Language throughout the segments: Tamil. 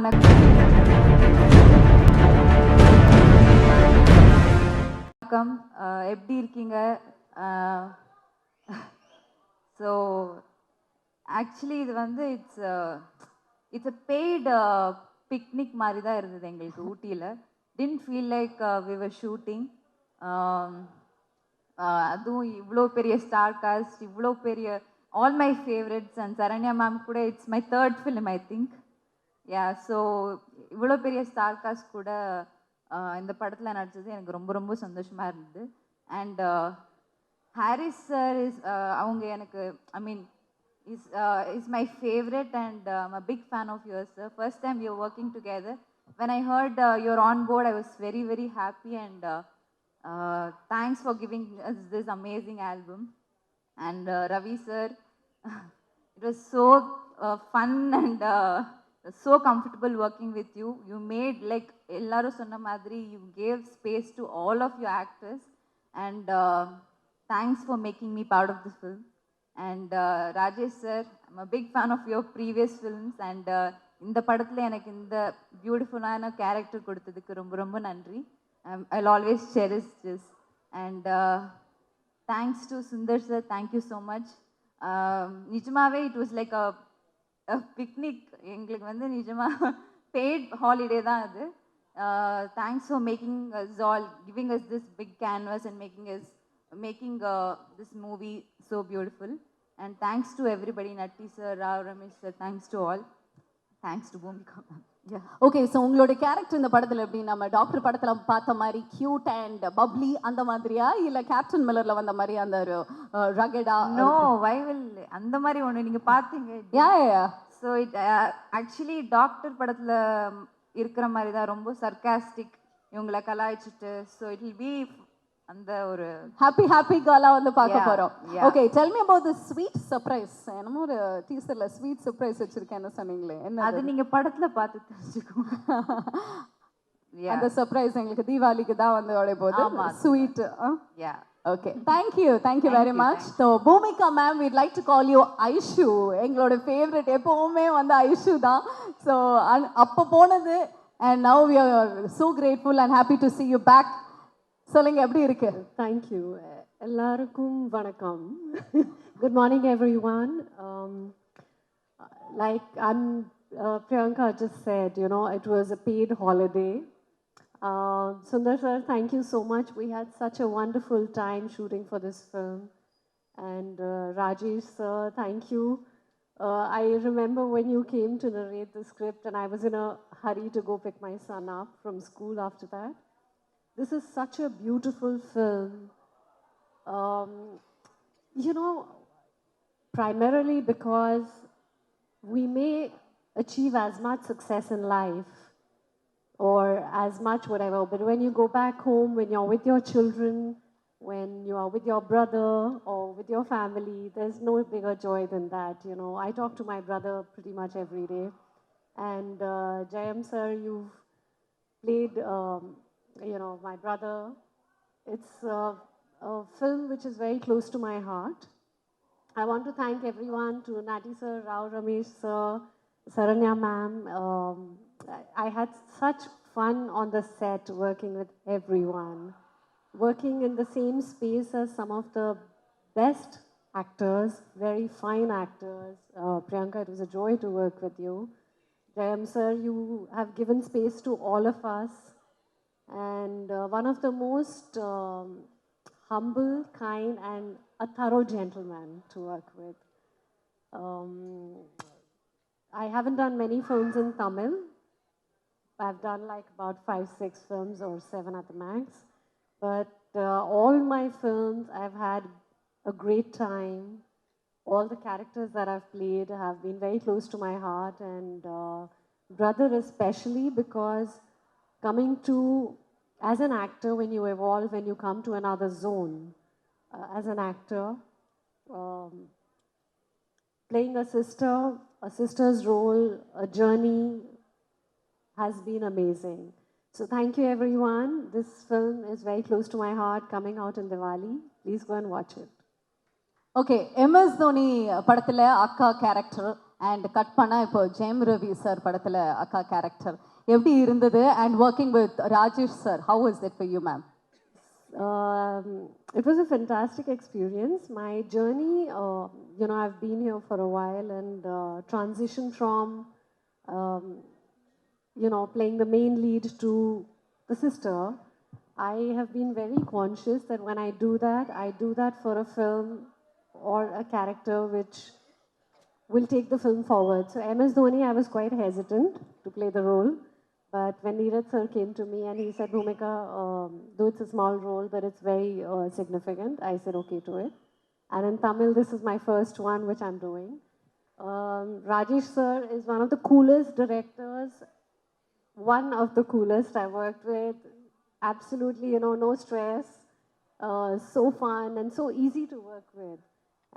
வணக்கம், எப்படி இருக்கீங்க? ஸோ ஆக்சுவலி இது வந்து இட்ஸ் அ பெய்டு பிக்னிக் மாதிரி தான் இருந்தது எங்களுக்கு ஊட்டியில். Didn't feel like we were shooting. அதுவும் இவ்வளோ பெரிய ஸ்டார் காஸ்ட், இவ்வளோ பெரிய all my favourites and Saranya ma'am கூட it's my third film I think. Yeah, so இவ்வளோ பெரிய ஸ்டார் காஸ்ட் கூட இந்த படத்தில் நடிச்சது எனக்கு ரொம்ப ரொம்ப சந்தோஷமாக இருந்தது. அண்ட் ஹாரிஸ் சார் அவங்க எனக்கு is my favorite, and I'm a big fan of yours, sir. First time we are working together. When I heard you're on board, I was very, very happy, and thanks for giving us this amazing album. And Ravi sir, it was so fun and so comfortable working with you. You made, like ellaru sonna madri, you gave space to all of your actors, and thanks for making me part of this film. And Rajesh sir, I'm a big fan of your previous films, and இந்த படத்தில் எனக்கு இந்த பியூட்டிஃபுல்லான கேரக்டர் கொடுத்ததுக்கு ரொம்ப ரொம்ப நன்றி. I'll always cherish this. And thanks to Sundar sir, thank you so much. நிஜமாவே it was like a picnic. எங்களுக்கு வந்து நிஜமாக paid holiday தான் அது. Thanks for making us all, giving us this big canvas and making this movie so beautiful. And thanks to everybody, Natti sir, Rao, Ramesh sir, thanks to all. Thanks to Bhumika ma'am. Yeah. Okay, so உங்களோட கேரக்டர் இந்த படத்துல எப்படி நம்ம டாக்டர் படத்துல பார்த்த மாதிரி கியூட் அண்ட் பப்ளி அந்த மாதிரியா இல்ல கேப்டன் மில்லர்ல வந்த மாதிரி அந்த ஒரு ரகடா? நோ, why will அந்த மாதிரி ஒன்று நீங்க பார்த்தீங்க? யா. ஸோ இட் ஆக்சுவலி டாக்டர் படத்துல இருக்கிற மாதிரி தான், ரொம்ப சர்காஸ்டிக், இவங்களை கலாய்ச்சிட்டு. ஸோ இட் வில் பி அந்த ஒரு ஹாப்பி கேர்லா வந்து பார்க்க போறோம். Okay, tell me about the sweet surprise. என்னமோ ஒரு டீசர்ல ஸ்வீட் சர்ப்ரைஸ் வச்சிருக்கேன்னு சொன்னீங்களே, என்ன அது? நீங்க படத்துல பார்த்து தெரிஞ்சுக்கோங்க. அந்த சர்ப்ரைஸ் எங்களுக்கு தீபாவளிக்கு தான் வந்து வர போகுது. Sweet. Yeah. Okay, thank you very much. So Bhumika ma'am, we'd like to call you Aishu. எங்களோட ஃபேவரட் எப்பவுமே வந்து ஐஷு தான். So அப்ப போனது, and now we are so grateful and happy to see you back. சொல்லுங்க, எப்படி இருக்கு? Thank you. எல்லாருக்கும் வணக்கம். Good morning everyone. Like Priyanka just said, you know, it was a paid holiday. Sundar sir, thank you so much. We had such a wonderful time shooting for this film. And Rajesh sir, thank you. I remember when you came to narrate the script and I was in a hurry to go pick my son up from school after that. This is such a beautiful film. You know, primarily because we may achieve as much success in life or as much whatever, but when you go back home, when you're with your children, when you are with your brother or with your family, there's no bigger joy than that. You know, I talk to my brother pretty much every day. And Jayam sir, you've played you know, my brother. It's a film which is very close to my heart. I want to thank everyone, to Nati sir, Rao, Ramesh sir, Saranya ma'am. I had such fun on the set working with everyone. Working in the same space as some of the best actors, very fine actors. Priyanka, it was a joy to work with you. Jayam sir, you have given space to all of us. And one of the most humble, kind, and a thorough gentleman to work with. I haven't done many films in Tamil. I've done like about 5-6 films or 7 at the max. But all my films, I've had a great time. All the characters that I've played have been very close to my heart, and brother especially, because coming to, as an actor, when you evolve, when you come to another zone, as an actor, playing a sister's role, a journey has been amazing. So thank you everyone. This film is very close to my heart, coming out in Diwali. Please go and watch it. Okay, MS Dhoni படத்துல அக்கா கேரக்டர் அண்ட் கட் பண்ணால் இப்போ ஜெயம் ரவி சார் படத்தில் அக்கா கேரக்டர் எப்படி இருந்தது? And working with Rajesh sir, how is it for you ma'am? It was a fantastic experience. My journey, I've been here for a while and transitioned from, playing the main lead to the sister. I have been very conscious that when I do that for a film or a character which will take the film forward. So MS Dhoni, I was quite hesitant to play the role. But when Neeraj sir came to me and he said, Bhumika, though it's a small role, but it's very significant, I said okay to it. And in Tamil, this is my first one which I'm doing. Rajesh sir is one of the coolest directors, one of the coolest I worked with. Absolutely, no stress, so fun and so easy to work with.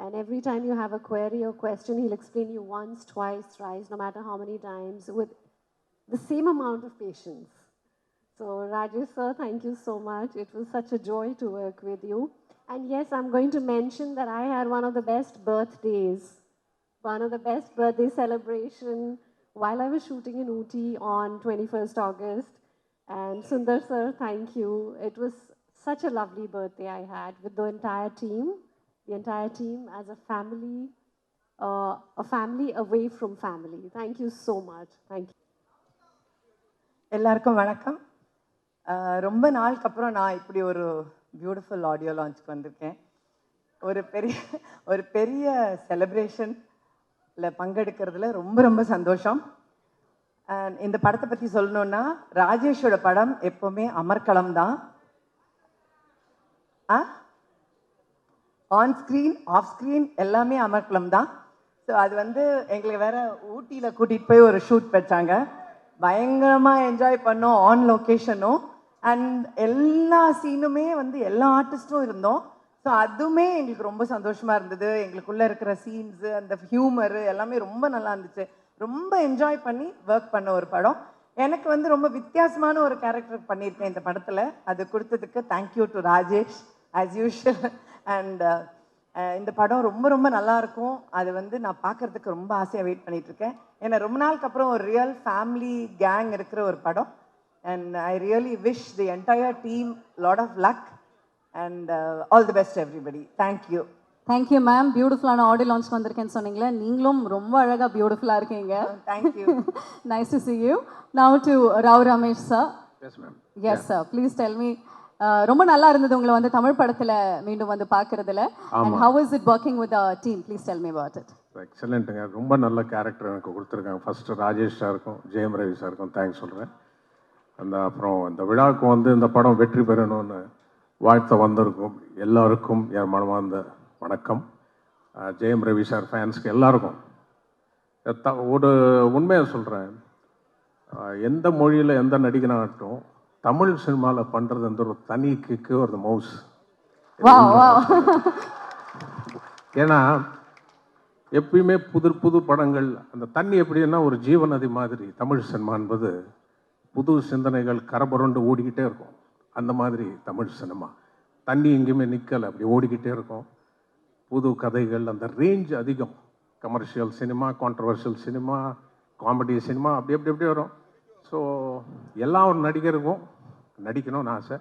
And every time you have a query or question, he'll explain you once, twice, thrice, no matter how many times, with the same amount of patience. So Rajesh sir, thank you so much. It was such a joy to work with you. And yes, I'm going to mention that I had one of the best birthdays, one of the best birthday celebration while I was shooting in Ooty on 21st August. And Sundar sir, thank you. It was such a lovely birthday I had with the entire team as a family away from family. Thank you so much. Thank you. எல்லாருக்கும் வணக்கம். ரொம்ப நாளுக்கு அப்புறம் நான் இப்படி ஒரு பியூட்டிஃபுல் ஆடியோ லான்ச்சுக்கு வந்திருக்கேன். ஒரு பெரிய செலிப்ரேஷனில் பங்கெடுக்கிறதுல ரொம்ப ரொம்ப சந்தோஷம். இந்த படத்தை பற்றி சொல்லணுன்னா, ராஜேஷோட படம் எப்போவுமே அமர்க்களம் தான். ஆன் ஸ்க்ரீன் ஆஃப் ஸ்க்ரீன் எல்லாமே அமர்க்களம் தான். ஸோ அது எங்களுக்கு வேற ஊட்டியில் கூட்டிகிட்டு போய் ஒரு ஷூட் வச்சாங்க. பயங்கரமாக என்ஜாய் பண்ணோம், ஆன் லொக்கேஷனும். அண்ட் எல்லா சீனுமே எல்லா ஆர்டிஸ்ட்டும் இருந்தோம். ஸோ அதுவுமே எங்களுக்கு ரொம்ப சந்தோஷமாக இருந்தது. எங்களுக்குள்ளே இருக்கிற சீன்ஸு, அந்த ஹியூமரு எல்லாமே ரொம்ப நல்லா இருந்துச்சு. ரொம்ப என்ஜாய் பண்ணி ஒர்க் பண்ண ஒரு படம். எனக்கு ரொம்ப வித்தியாசமான ஒரு கேரக்டர் பண்ணியிருக்கேன் இந்த படத்தில். அது கொடுத்ததுக்கு thank you to Rajesh as usual. And இந்த படம் ரொம்ப ரொம்ப நல்லாயிருக்கும். அது நான் பார்க்குறதுக்கு ரொம்ப ஆசையாக வெயிட் பண்ணிகிட்ருக்கேன். ஏன்னா ரொம்ப நாளுக்கு அப்புறம் ஒரு ரியல் ஃபேமிலி கேங் இருக்கிற ஒரு படம். And I really wish the entire team lot of luck and all the best everybody. Thank you. Thank you ma'am. பியூட்டிஃபுல்லான ஆடியோ லான்ச் வந்திருக்கேன்னு சொன்னீங்களே, நீங்களும் ரொம்ப அழகாக பியூட்டிஃபுல்லாக இருக்கீங்க. Thank you. Nice to see you. Now to Rao Ramesh sir. Yes ma'am. Yes sir, please tell me. ரொம்ப நல்லா இருந்தது உங்களை தமிழ் படத்தில் மீண்டும் பார்க்குறதுல. And how is it working with the team? Please tell me about it. எக்ஸலண்ட்டுங்க. ரொம்ப நல்ல கேரக்டர் எனக்கு கொடுத்துருக்காங்க. ஃபஸ்ட்டு ராஜேஷ் சாருக்கும் ஜெயம் ரவி சாருக்கும் தேங்க்ஸ் சொல்கிறேன். அப்புறம் இந்த விழாவுக்கு இந்த படம் வெற்றி பெறணும்னு வாழ்த்த வந்திருக்கும் எல்லாருக்கும் என் மனமார்ந்த வணக்கம். ஜெயம் ரவி சார் ஃபேன்ஸ்க்கு எல்லாருக்கும் ஒரு உண்மையை சொல்கிறேன். எந்த மொழியில் எந்த நடிகனாகட்டும் தமிழ் சினிமாவில் பண்ணுறது ஒரு தனி கிக்கு ஒரு மவுஸ். ஏன்னா எப்பயுமே புது படங்கள், அந்த தண்ணி எப்படின்னா ஒரு ஜீவநதி மாதிரி தமிழ் சினிமா என்பது புது சிந்தனைகள் கரபுரண்டு ஓடிக்கிட்டே இருக்கும். அந்த மாதிரி தமிழ் சினிமா தண்ணி எங்கேயுமே நிற்கலை, அப்படி ஓடிக்கிட்டே இருக்கும். புது கதைகள், அந்த ரேஞ்ச் அதிகம். Commercial cinema, controversial cinema, comedy cinema, அப்படி வரும். ஸோ எல்லா ஒரு நடிகருக்கும் நடிக்கணும்னு ஆசை.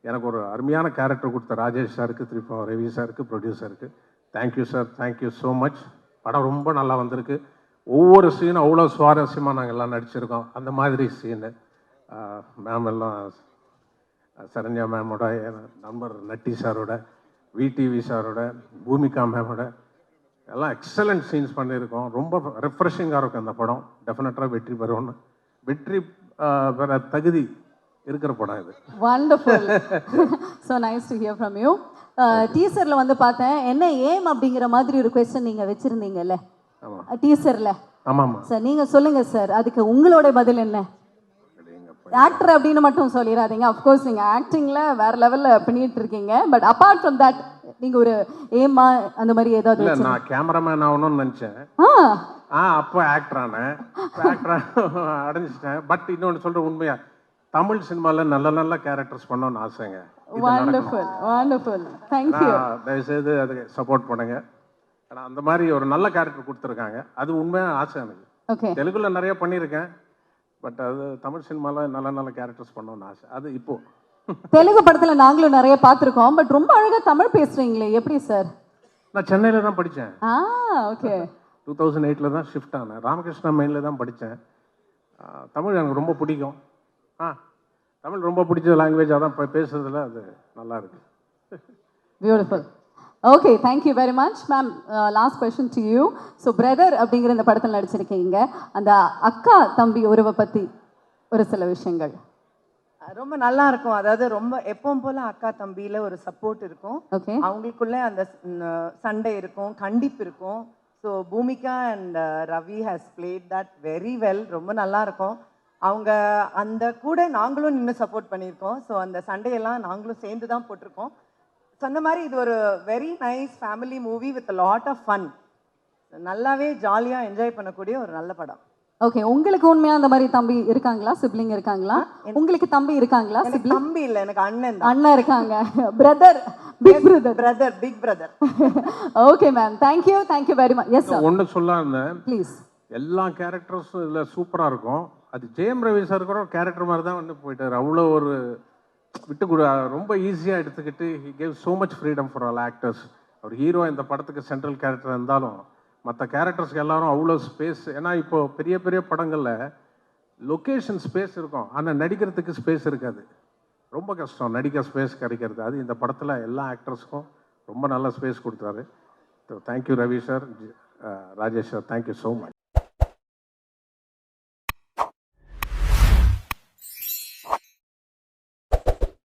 எனக்கு ஒரு அருமையான கேரக்டர் கொடுத்த ராஜேஷ் சாருக்கு, திருப்பி ரவி சாருக்கு, ப்ரொடியூசருக்கு thank you sir. Thank you so much. படம் ரொம்ப நல்லா வந்திருக்கு. ஒவ்வொரு சீனும் அவ்வளோ சுவாரஸ்யமாக நாங்கள் எல்லாம் நடிச்சிருக்கோம். அந்த மாதிரி சீனு மேம் எல்லாம், சரண்யா மேமோட, நண்பர் நட்டி சாரோட, விடிவி சாரோட, பூமிகா மேமோட எல்லாம் எக்ஸலண்ட் சீன்ஸ் பண்ணியிருக்கோம். ரொம்ப ரெஃப்ரெஷிங்காக இருக்கும் அந்த படம். டெஃபினட்டாக வெற்றி பெறும்னு, வெற்றி பெற தகுதி இருக்கிற படம் இது. Wonderful. So nice to hear from you. டீசரில் பார்த்தேன், என்ன ஏம் அப்படிங்கிற மாதிரி ஒரு கொஸ்டின் நீங்கள் வச்சுருந்தீங்கல்ல டீசரில். ஆமாம் சார், நீங்கள் சொல்லுங்கள் சார், அதுக்கு உங்களோட பதில் என்ன? ஆக்டர் அப்படின்னு மட்டும் சொல்லிடாதீங்க. அஃப்கோர்ஸ் நீங்கள் ஆக்டிங்கில் வேறு லெவலில் பண்ணிட்டு இருக்கீங்க. பட் அப்பார்ட் ஃப்ரம் தட் நீங்கள் ஒரு ஏமா அந்த மாதிரி ஏதாவது? இல்லை, நான் கேமராமேன் ஆகணும்னு நினச்சேன். அப்போ ஆக்டர் ஆனேன். ஆக்டர் அடைஞ்சிட்டேன். பட் இன்னொன்று சொல்கிற உண்மையா, தமிழ் சினிமாவில் நல்ல கேரக்டர்ஸ் பண்ணணும்னு ஆசைங்க. Wonderful, wonderful. தேங்க்யூ. தயவுசெய்து அதுக்கு சப்போர்ட் பண்ணுங்க. ஆனால் அந்த மாதிரி ஒரு நல்ல கேரக்டர் கொடுத்துருக்காங்க. அது உண்மையாக ஆசை எனக்கு. ஓகே. தெலுங்குல நிறைய பண்ணியிருக்கேன், பட் அது தமிழ் சினிமாவில் நல்ல நல்ல கேரக்டர்ஸ் பண்ணணும்னு ஆசை. அது இப்போ தெலுங்கு படத்துல நாங்களும் நிறைய பார்த்துருக்கோம், பட் ரொம்ப அழகா தமிழ் பேசுறீங்களே, எப்படி சார்? நான் சென்னையில் தான் படித்தேன். ஓகே. 2008 தான் ஷிஃப்ட் ஆனேன். ராமகிருஷ்ணா மெயினில் தான் படித்தேன். தமிழ் எனக்கு ரொம்ப பிடிக்கும். தமிழ் ரொம்ப பிடிச்ச லாங்குவேஜ், அதான் பேசுறதுல அது நல்லா இருக்கு. Beautiful. Okay, thank you very much ma'am. Last question to you. So brother அப்படிங்கிற இந்த படத்தில் நடிச்சிருக்கீங்க, அந்த அக்கா தம்பி உறவை பற்றி ஒரு சில விஷயங்கள். ரொம்ப நல்லா இருக்கும். அதாவது ரொம்ப எப்பவும் போல அக்கா தம்பியில ஒரு சப்போர்ட் இருக்கும். ஓகே. அவங்களுக்குள்ள அந்த சண்டை இருக்கும், கண்டிப்பு இருக்கும். So Bhumika and Ravi has played that very well. ரொம்ப நல்லா இருக்கும். அவங்க அந்த கூட நாங்களும் நின்று சப்போர்ட் பண்ணியிருக்கோம். ஸோ அந்த சண்டையெல்லாம் நாங்களும் சேர்ந்து தான் போட்டிருக்கோம். சொன்ன மாதிரி இது ஒரு very nice family movie with lot of fun. நல்லாவே ஜாலியாக என்ஜாய் பண்ணக்கூடிய ஒரு நல்ல படம். ஓகே, உங்களுக்கு உண்மையா அந்த மாதிரி தம்பி இருக்காங்களா, சிப்ளிங் இருக்காங்களா? உங்களுக்கு தம்பி இருக்காங்களா? எனக்கு தம்பி இல்லை, எனக்கு அண்ணன் தான். அண்ணன் இருக்காங்க. Brother, big brother. Brother, big brother. Okay ma'am, thank you very much. Yes sir. ஒன்று சொல்ல இருந்தேன், ப்ளீஸ். எல்லா கேரக்டர்ஸும் இதில் சூப்பராக இருக்கும். அது ஜெயம் ரவி சார் கூட கேரக்டர் மாதிரி தான் வந்து போயிட்டார். அவ்வளோ ஒரு ரொம்ப ஈஸியாக எடுத்துக்கிட்டு he gave so much freedom for all actors. அவர் ஹீரோ இந்த படத்துக்கு சென்ட்ரல் கேரக்டர் இருந்தாலும் மற்ற கேரக்டர்ஸ்க்கு எல்லாரும் அவ்வளோ ஸ்பேஸ். ஏன்னா இப்போ பெரிய பெரிய படங்களில் லொக்கேஷன் ஸ்பேஸ் இருக்கும், ஆனால் நடிக்கிறதுக்கு ஸ்பேஸ் இருக்காது. ரொம்ப கஷ்டம் நடிக்க ஸ்பேஸ் கிடைக்கிறது. அது இந்த படத்தில் எல்லா ஆக்டர்ஸ்க்கும் ரொம்ப நல்ல ஸ்பேஸ் கொடுத்தாரு. Thank you Ravi sir, Rajesh sir, thank you so much.